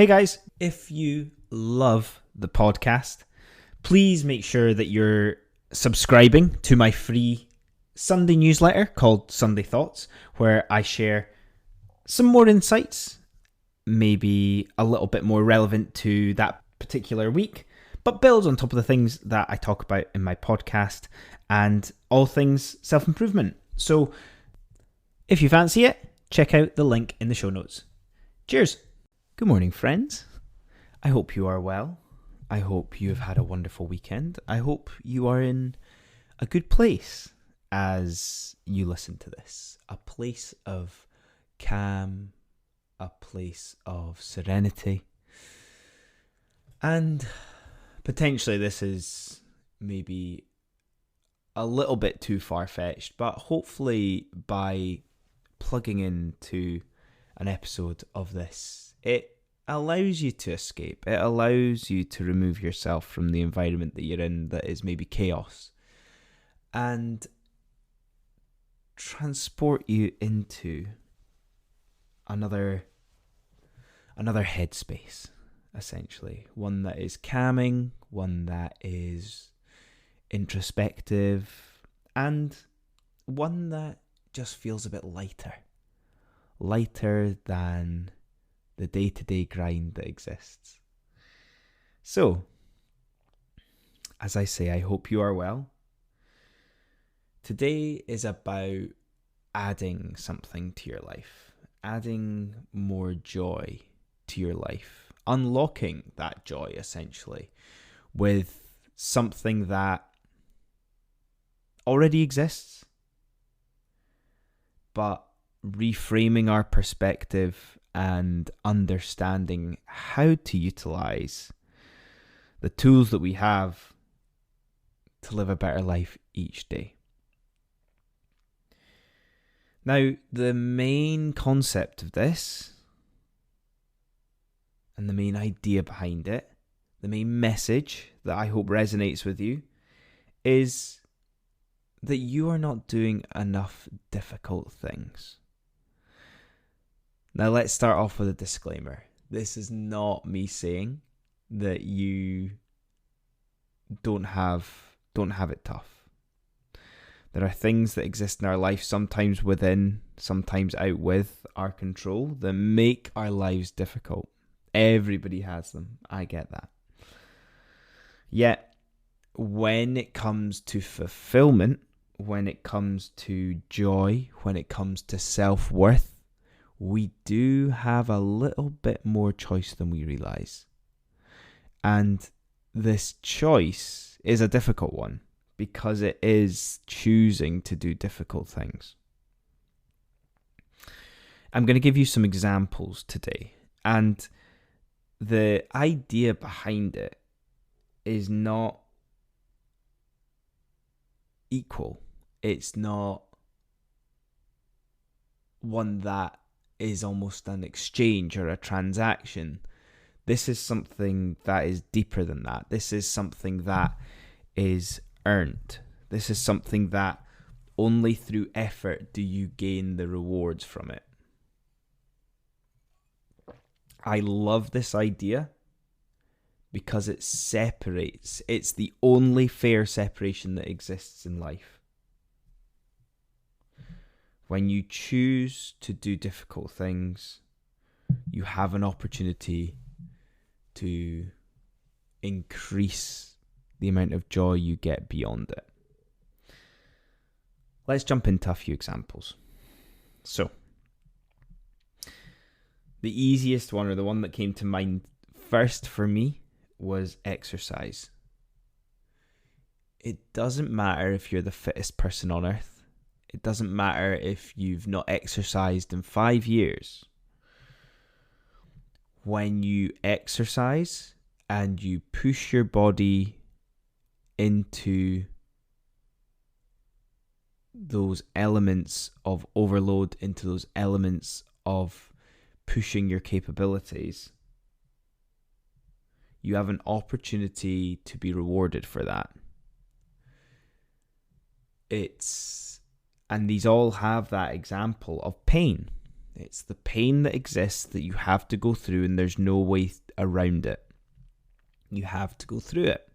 Hey guys, if you love the podcast, please make sure that you're subscribing to my free Sunday newsletter called Sunday Thoughts, where I share some more insights, maybe a little bit more relevant to that particular week, but builds on top of the things that I talk about in my podcast and all things self-improvement. So if you fancy it, check out the link in the show notes. Cheers! Good morning, friends. I hope you are well. I hope you have had a wonderful weekend. I hope you are in a good place as you listen to this. A place of calm, a place of serenity. And potentially this is maybe a little bit too far-fetched, but hopefully by plugging into an episode of this, it allows you to escape. It allows you to remove yourself from the environment that you're in that is maybe chaos and transport you into another headspace, essentially. One that is calming, one that is introspective, and one that just feels a bit lighter than the day-to-day grind that exists. So, as I say, I hope you are well. Today is about adding something to your life, adding more joy to your life, unlocking that joy, essentially, with something that already exists, but reframing our perspective and understanding how to utilize the tools that we have to live a better life each day. Now, the main concept of this and the main idea behind it, the main message that I hope resonates with you, is that you are not doing enough difficult things. Now let's start off with a disclaimer. This is not me saying that you don't have it tough. There are things that exist in our life, sometimes within, sometimes out with our control, that make our lives difficult. Everybody has them. I get that. Yet, when it comes to fulfillment, when it comes to joy, when it comes to self-worth, we do have a little bit more choice than we realize. And this choice is a difficult one because it is choosing to do difficult things. I'm going to give you some examples today. And the idea behind it is not equal. It's not one that is almost an exchange or a transaction. This is something that is deeper than that. This is something that is earned. This is something that only through effort do you gain the rewards from it. I love this idea because it separates. It's the only fair separation that exists in life. When you choose to do difficult things, you have an opportunity to increase the amount of joy you get beyond it. Let's jump into a few examples. So, the easiest one, or the one that came to mind first for me, was exercise. It doesn't matter if you're the fittest person on earth. It doesn't matter if you've not exercised in 5 years. When you exercise and you push your body into those elements of overload, into those elements of pushing your capabilities, you have an opportunity to be rewarded for that. And these all have that example of pain. It's the pain that exists that you have to go through, and there's no way around it. You have to go through it.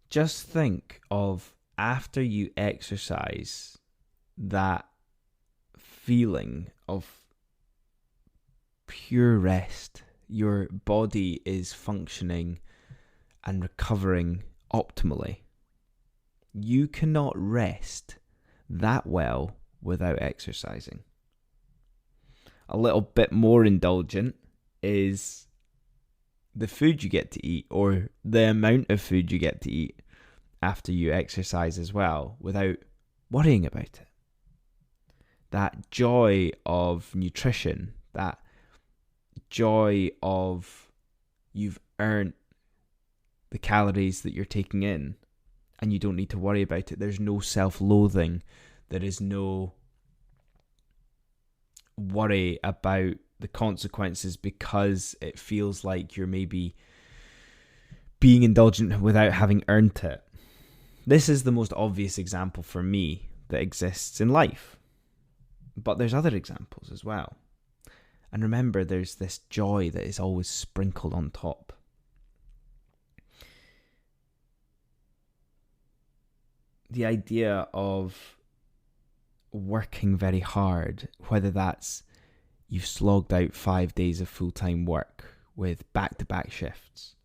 Just think of after you exercise, that feeling of pure rest. Your body is functioning and recovering optimally. You cannot rest that well without exercising. A little bit more indulgent is the food you get to eat, or the amount of food you get to eat after you exercise as well, without worrying about it. That joy of nutrition, that joy of you've earned the calories that you're taking in, and you don't need to worry about it. There's no self-loathing. There is no worry about the consequences because it feels like you're maybe being indulgent without having earned it. This is the most obvious example for me that exists in life. But there's other examples as well. And remember, there's this joy that is always sprinkled on top. The idea of working very hard, whether that's you've slogged out 5 days of full-time work with back-to-back shifts,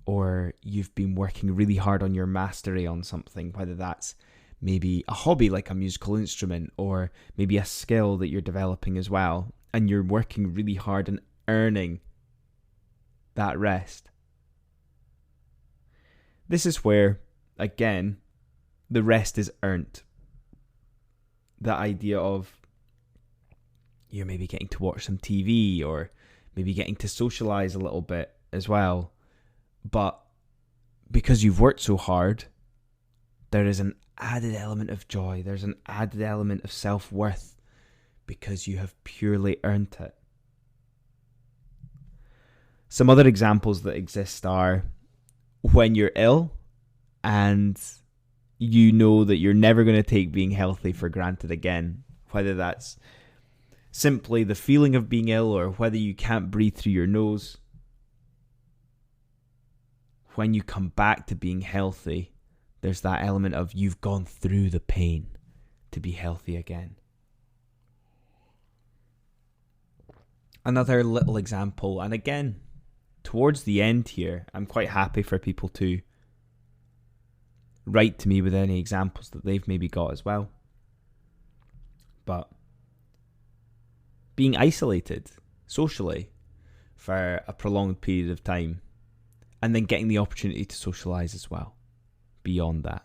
or you've been working really hard on your mastery on something, whether that's maybe a hobby like a musical instrument, or maybe a skill that you're developing as well, and you're working really hard and earning that rest. This is where, again, the rest is earned. The idea of you're maybe getting to watch some TV, or maybe getting to socialize a little bit as well. But because you've worked so hard, there is an added element of joy. There's an added element of self-worth because you have purely earned it. Some other examples that exist are when you're ill and you know that you're never going to take being healthy for granted again, whether that's simply the feeling of being ill or whether you can't breathe through your nose. When you come back to being healthy, there's that element of you've gone through the pain to be healthy again. Another little example, and again, towards the end here, I'm quite happy for people to write to me with any examples that they've maybe got as well. But being isolated socially for a prolonged period of time, and then getting the opportunity to socialize as well beyond that.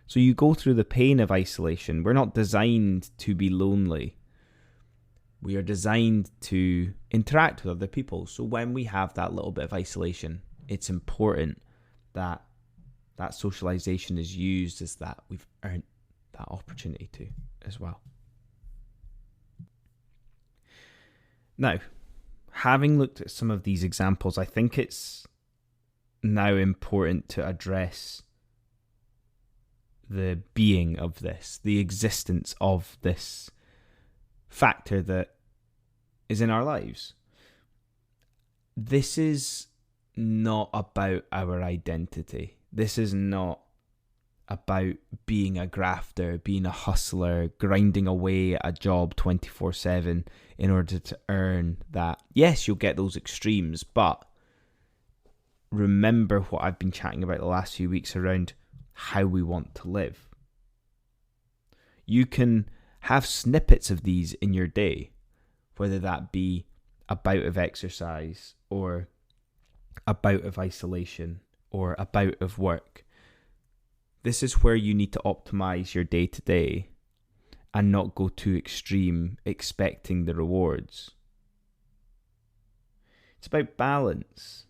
So you go through the pain of isolation. We're not designed to be lonely. We are designed to interact with other people. So when we have that little bit of isolation, it's important that that socialization is used as that we've earned that opportunity to as well. Now, having looked at some of these examples, I think it's now important to address the being of this, the existence of this factor that is in our lives. This is not about our identity. This is not about being a grafter, being a hustler, grinding away at a job 24/7 in order to earn that. Yes, you'll get those extremes, but remember what I've been chatting about the last few weeks around how we want to live. You can have snippets of these in your day, whether that be a bout of exercise or a bout of isolation or a bout of work. This is where you need to optimize your day to day and not go too extreme expecting the rewards. It's about balance.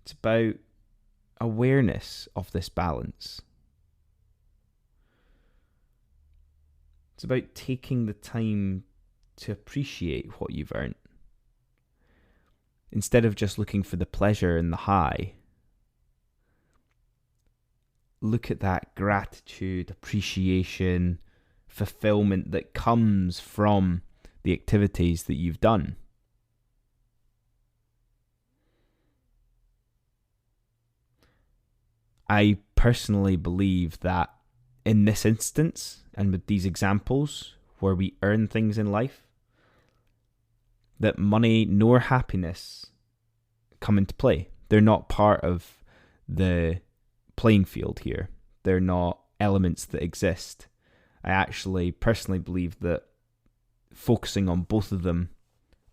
It's about awareness of this balance. It's about taking the time to appreciate what you've earned. Instead of just looking for the pleasure and the high, look at that gratitude, appreciation, fulfillment that comes from the activities that you've done. I personally believe that in this instance, and with these examples where we earn things in life, that money nor happiness come into play. They're not part of the playing field here. They're not elements that exist. I actually personally believe that focusing on both of them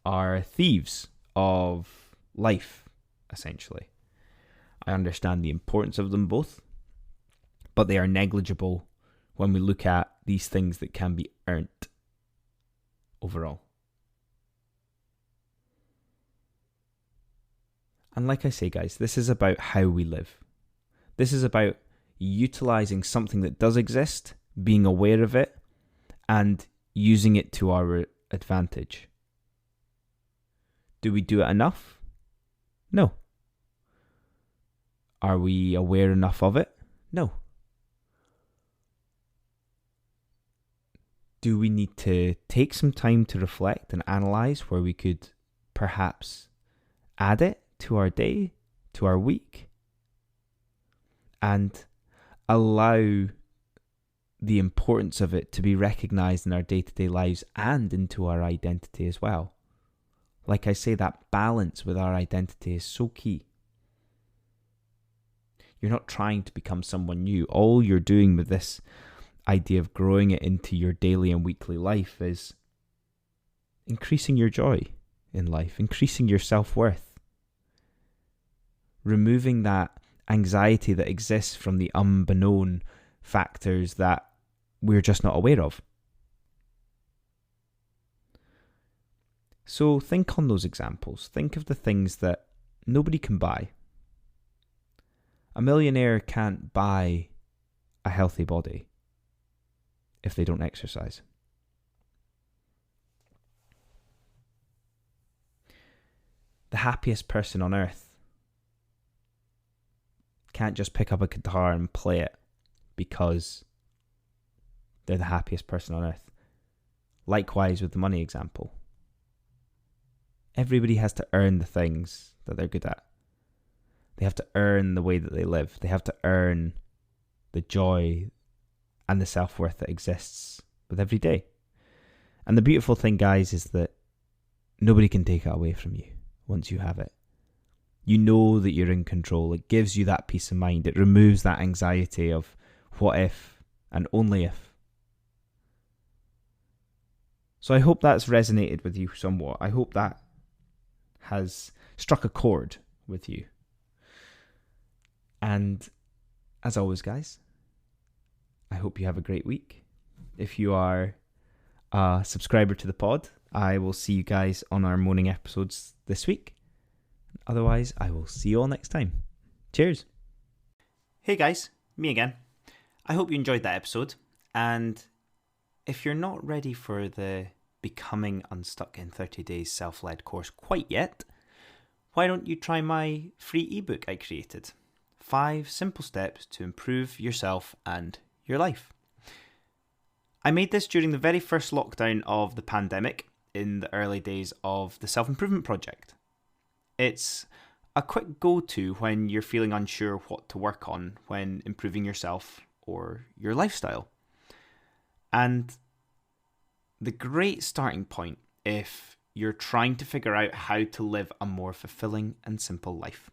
are thieves of life, essentially. I understand the importance of them both, but they are negligible when we look at these things that can be earned overall. And like I say, guys, this is about how we live. This is about utilizing something that does exist, being aware of it, and using it to our advantage. Do we do it enough? No. Are we aware enough of it? No. Do we need to take some time to reflect and analyze where we could perhaps add it to our day, to our week, and allow the importance of it to be recognized in our day-to-day lives and into our identity as well? Like I say, that balance with our identity is so key. You're not trying to become someone new. All you're doing with this idea of growing it into your daily and weekly life is increasing your joy in life, increasing your self-worth, removing that anxiety that exists from the unbeknown factors that we're just not aware of. So think on those examples. Think of the things that nobody can buy. A millionaire can't buy a healthy body if they don't exercise. The happiest person on earth can't just pick up a guitar and play it because they're the happiest person on earth. Likewise with the money example. Everybody has to earn the things that they're good at. They have to earn the way that they live. They have to earn the joy and the self-worth that exists with every day. And the beautiful thing, guys, is that nobody can take it away from you once you have it. You know that you're in control. It gives you that peace of mind. It removes that anxiety of what if and only if. So I hope that's resonated with you somewhat. I hope that has struck a chord with you. And as always, guys, I hope you have a great week. If you are a subscriber to the pod, I will see you guys on our morning episodes this week. Otherwise, I will see you all next time. Cheers. Hey guys, me again. I hope you enjoyed that episode. And if you're not ready for the Becoming Unstuck in 30 Days self-led course quite yet, why don't you try my free ebook I created? 5 simple steps to improve yourself and your life. I made this during the very first lockdown of the pandemic in the early days of the Self-Improvement Project. It's a quick go-to when you're feeling unsure what to work on when improving yourself or your lifestyle. And the great starting point if you're trying to figure out how to live a more fulfilling and simple life.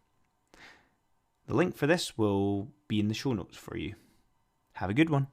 The link for this will be in the show notes for you. Have a good one.